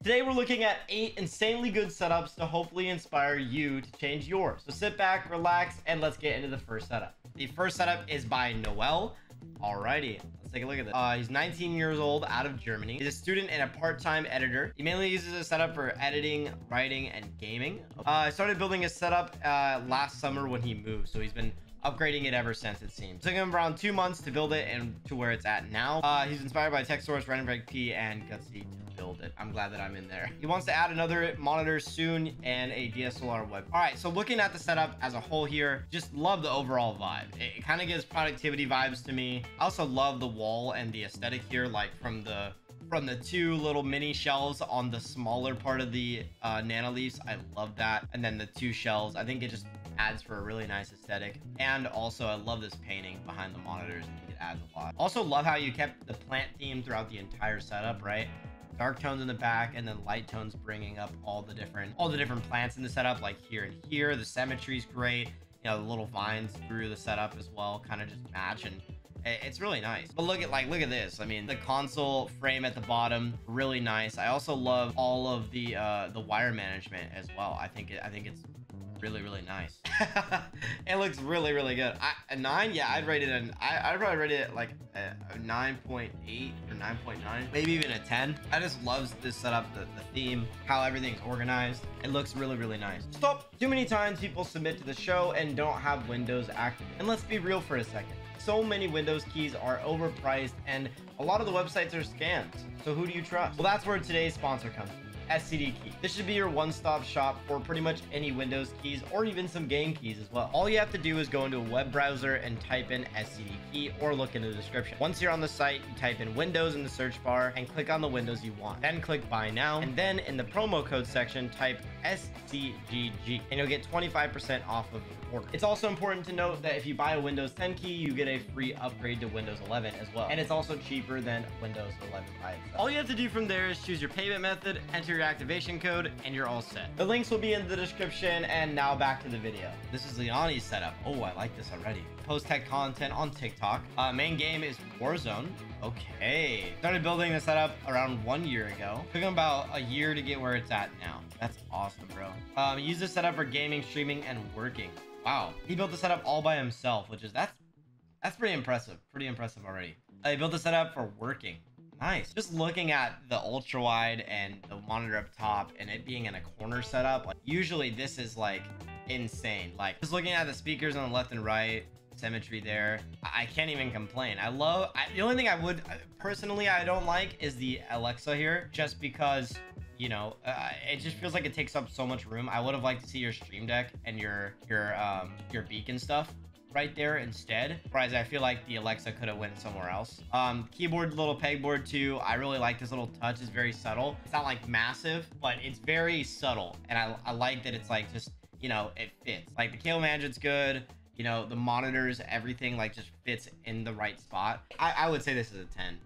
Today we're looking at 8 insanely good setups to hopefully inspire you to change yours. So sit back, relax, and let's get into the first setup. The first setup is by Noel. Alrighty, let's take a look at this. He's 19 years old, out of Germany. He's a student and a part-time editor. He mainly uses this setup for editing, writing, and gaming. I started building his setup last summer when he moved, so he's been upgrading it ever since, it seems. It took him around 2 months to build it and to where it's at now. He's inspired by TechSource, P, and GutzyAiden to build it. I'm glad that I'm in there. He wants to add another monitor soon and a DSLR web. All right, so looking at the setup as a whole here, just love the overall vibe. It kind of gives productivity vibes to me. I also love the wall and the aesthetic here, like from the two little mini shelves on the smaller part of the nano leaves. I love that. And then the two shelves, I think it just adds for a really nice aesthetic. And also I love this painting behind the monitors. I think it adds a lot. Also love how you kept the plant theme throughout the entire setup, right? Dark tones in the back and then light tones bringing up all the different plants in the setup, like here and here. The symmetry's great. You know, the little vines through the setup as well kind of just match, and it's really nice. But look at this. I mean, the console frame at the bottom, really nice. I also love all of the wire management as well. I think it's really nice. It looks really good. A 9, yeah, I'd probably rate it like a 9.8 or 9.9, maybe even a 10. I just love this setup, the theme, how everything's organized. It looks really nice. Stop. Too many times people submit to the show and don't have Windows active. And let's be real for a second. So many Windows keys are overpriced and a lot of the websites are scams. So who do you trust? Well, that's where today's sponsor comes in. SCD Key. This should be your one-stop shop for pretty much any Windows keys or even some game keys as well. All you have to do is go into a web browser and type in SCD Key or look in the description. Once you're on the site, you type in Windows in the search bar and click on the Windows you want. Then click Buy Now, and then in the promo code section, type SCGG and you'll get 25% off of your order. It's also important to note that if you buy a Windows 10 key, you get a free upgrade to Windows 11 as well. And it's also cheaper than Windows 11 by itself. All you have to do from there is choose your payment method, enter your activation code, and you're all set. The links will be in the description. And now back to the video. This is Leoni's setup. Oh, I like this already. Post tech content on TikTok. Main game is Warzone. Okay. Started building the setup around 1 year ago. Took him about a year to get where it's at now. That's awesome, bro. Use this setup for gaming, streaming, and working. Wow. He built the setup all by himself, which is that's pretty impressive. Pretty impressive already. He built the setup for working. Nice. Just looking at the ultra wide and the monitor up top and it being in a corner setup, like usually this is like insane. Like just looking at the speakers on the left and right, symmetry there, I can't even complain. The only thing I would personally I don't like is the Alexa here, just because you know it just feels like it takes up so much room. I would have liked to see your stream deck and your beacon stuff right there instead, whereas I feel like the Alexa could have went somewhere else. Keyboard, little pegboard too. I really like this little touch. It's very subtle. It's not like massive, but it's very subtle, and I like that it's like just, you know, it fits. Like the cable management's good, you know, the monitors, everything like just fits in the right spot. I would say this is a 10.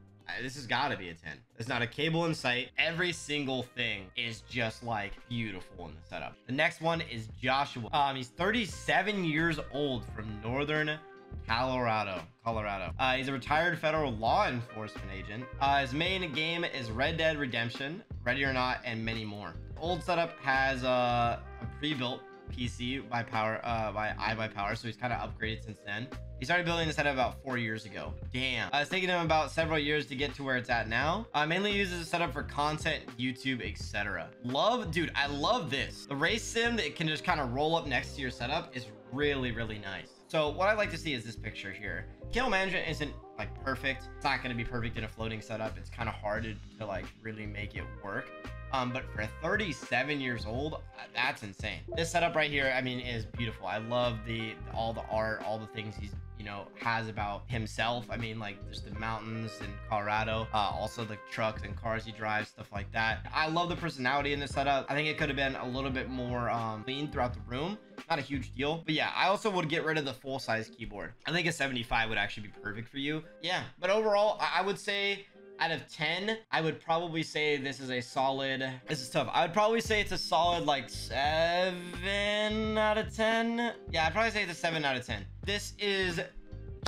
This has got to be a 10. There's not a cable in sight. Every single thing is just like beautiful in the setup. The next one is Joshua. He's 37 years old from Northern Colorado. He's a retired federal law enforcement agent. His main game is Red Dead Redemption, Ready or Not, and many more. Old setup has a pre-built PC by iBuyPower, so he's kind of upgraded since then. He started building this setup about 4 years ago. Damn. It's taken him about several years to get to where it's at now. Mainly uses the setup for content, YouTube, etc. Dude, I love this. The race sim that it can just kind of roll up next to your setup is really nice. So what I like to see is this picture here. Cable management isn't like perfect. It's not going to be perfect in a floating setup. It's kind of hard to like really make it work. But for 37 years old, that's insane. This setup right here, I mean, is beautiful. I love all the art, all the things he's, you know, has about himself. I mean, like just the mountains in Colorado, also the trucks and cars he drives, stuff like that. I love the personality in this setup. I think it could have been a little bit more clean throughout the room. Not a huge deal, but yeah, I also would get rid of the full-size keyboard. I think a 75 would actually be perfect for you. Yeah, but overall, I would say out of 10, I would probably say this is a solid, this is tough. I would probably say it's a solid like 7 out of 10. Yeah, I'd probably say it's a 7 out of 10. This is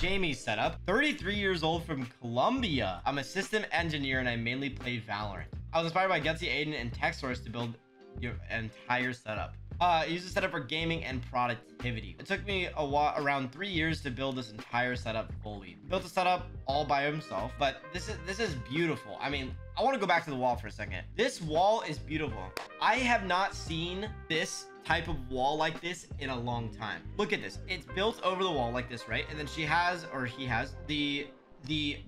Jamie's setup. 33 years old from Colombia. I'm a system engineer and I mainly play Valorant. I was inspired by GutzyAiden and TechSource to build your entire setup. Use the setup for gaming and productivity. It took me around 3 years to build this entire setup fully. Built the setup all by himself, but this is beautiful. I mean, I want to go back to the wall for a second. This wall is beautiful. I have not seen this type of wall like this in a long time. Look at this. It's built over the wall like this, right? And then he has the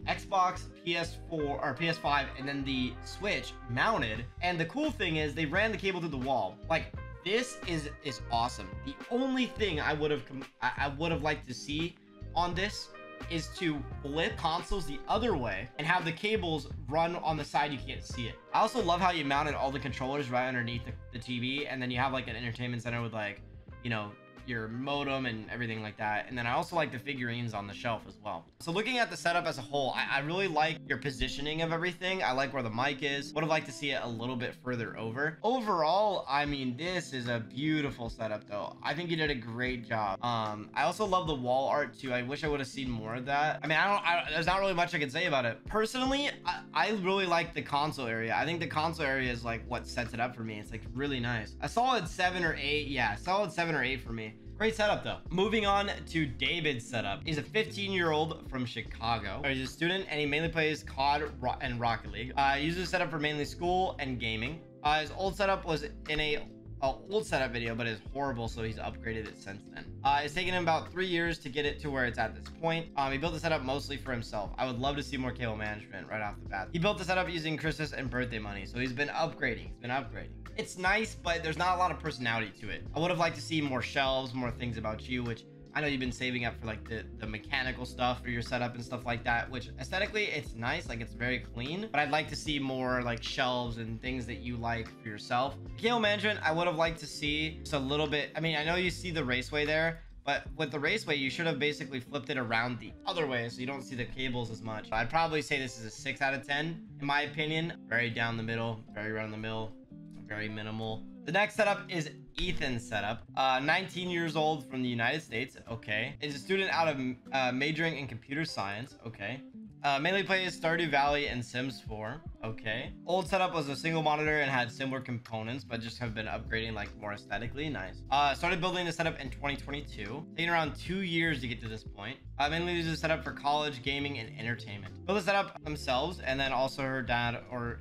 Xbox, PS4 or PS5, and then the Switch mounted. And the cool thing is they ran the cable through the wall. Like, this is awesome. The only thing I would have liked to see on this is to flip consoles the other way and have the cables run on the side you can't see it. I also love how you mounted all the controllers right underneath the TV, and then you have like an entertainment center with, like, you know, your modem and everything like that. And then I also like the figurines on the shelf as well. So looking at the setup as a whole, I really like your positioning of everything. I like where the mic is. Would have liked to see it a little bit further over. Overall, I mean, this is a beautiful setup though. I think you did a great job. I also love the wall art too. I wish I would have seen more of that. I mean, there's not really much I can say about it. Personally, I really like the console area. I think the console area is like what sets it up for me. It's like really nice. A solid 7 or 8. Yeah, solid 7 or 8 for me. Great setup though. Moving on to David's setup. He's a 15-year-old from Chicago. He's a student and he mainly plays COD and Rocket League. He uses the setup for mainly school and gaming. His old setup was in a old setup video, but it's horrible, so he's upgraded it since then. It's taken him about 3 years to get it to where it's at this point. He built the setup mostly for himself. I would love to see more cable management right off the bat. He built the setup using Christmas and birthday money, so he's been upgrading. It's nice, but there's not a lot of personality to it. I would have liked to see more shelves, more things about you, which I know you've been saving up for, like the mechanical stuff for your setup and stuff like that, which aesthetically it's nice, like it's very clean, but I'd like to see more like shelves and things that you like for yourself. Cable management, I would have liked to see just a little bit. I mean, I know you see the raceway there, but with the raceway, you should have basically flipped it around the other way so you don't see the cables as much. I'd probably say this is a 6 out of 10, in my opinion. Very down the middle, very around the middle, very minimal. The next setup is Ethan's setup. 19 years old from the United States. Okay. Is a student out of majoring in computer science. Okay. Mainly plays Stardew Valley and Sims 4. Okay. Old setup was a single monitor and had similar components, but just have been upgrading like more aesthetically. Nice. Started building the setup in 2022. Taking around 2 years to get to this point. Mainly uses the setup for college, gaming, and entertainment. Built the setup themselves, and then also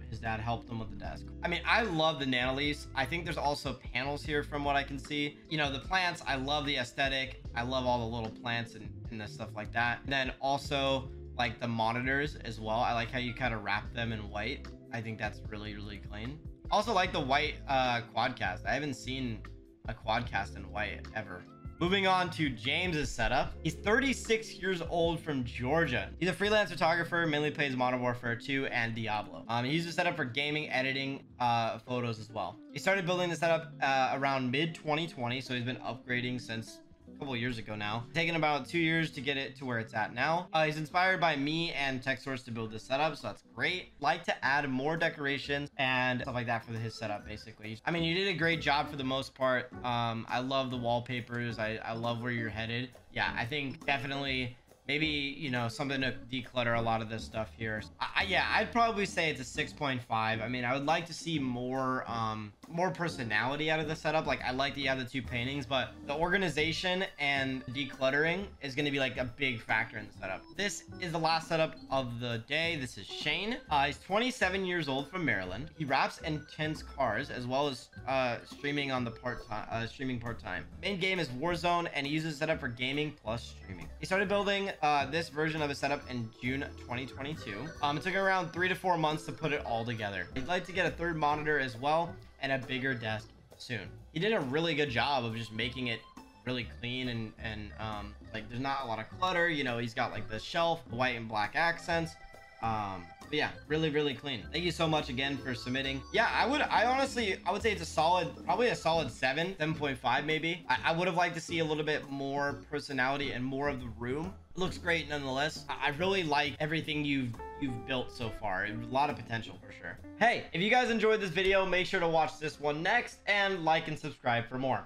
his dad helped them with the desk. I mean, I love the Nanoliths. I think there's also panels here from what I can see. You know, the plants, I love the aesthetic. I love all the little plants and the stuff like that. And then also like the monitors as well. I like how you kind of wrap them in white. I think that's really, really clean. Also like the white quadcast. I haven't seen a quadcast in white ever. Moving on to James's setup. He's 36 years old from Georgia. He's a freelance photographer, mainly plays Modern Warfare 2 and Diablo. He uses the setup for gaming, editing, photos as well. He started building the setup around mid 2020, so he's been upgrading since a couple years ago now. Taken about 2 years to get it to where it's at now. He's inspired by me and TechSource to build this setup, so that's great. Like to add more decorations and stuff like that for his setup, basically. I mean, you did a great job for the most part. I love the wallpapers. I love where you're headed. Yeah, I think definitely maybe, you know, something to declutter a lot of this stuff here. Yeah, I'd probably say it's a 6.5. I mean, I would like to see more personality out of the setup. Like, I like that you have the 2 paintings, but the organization and decluttering is going to be like a big factor in the setup. This is the last setup of the day. This is Shane. He's 27 years old from Maryland. He raps and tends cars as well as streaming on the part-time. Main game is Warzone, and he uses the setup for gaming plus streaming. He started building this version of his setup in June 2022. It took around 3 to 4 months to put it all together. He'd like to get a 3rd monitor as well and a bigger desk soon. He did a really good job of just making it really clean and like there's not a lot of clutter. You know, he's got like the shelf, the white and black accents. But yeah, really, really clean. Thank you so much again for submitting. Yeah, I honestly would say it's a solid, probably a solid 7.5 maybe. I would have liked to see a little bit more personality and more of the room. It looks great nonetheless. I really like everything you've built so far. A lot of potential for sure. Hey, if you guys enjoyed this video, make sure to watch this one next and like and subscribe for more.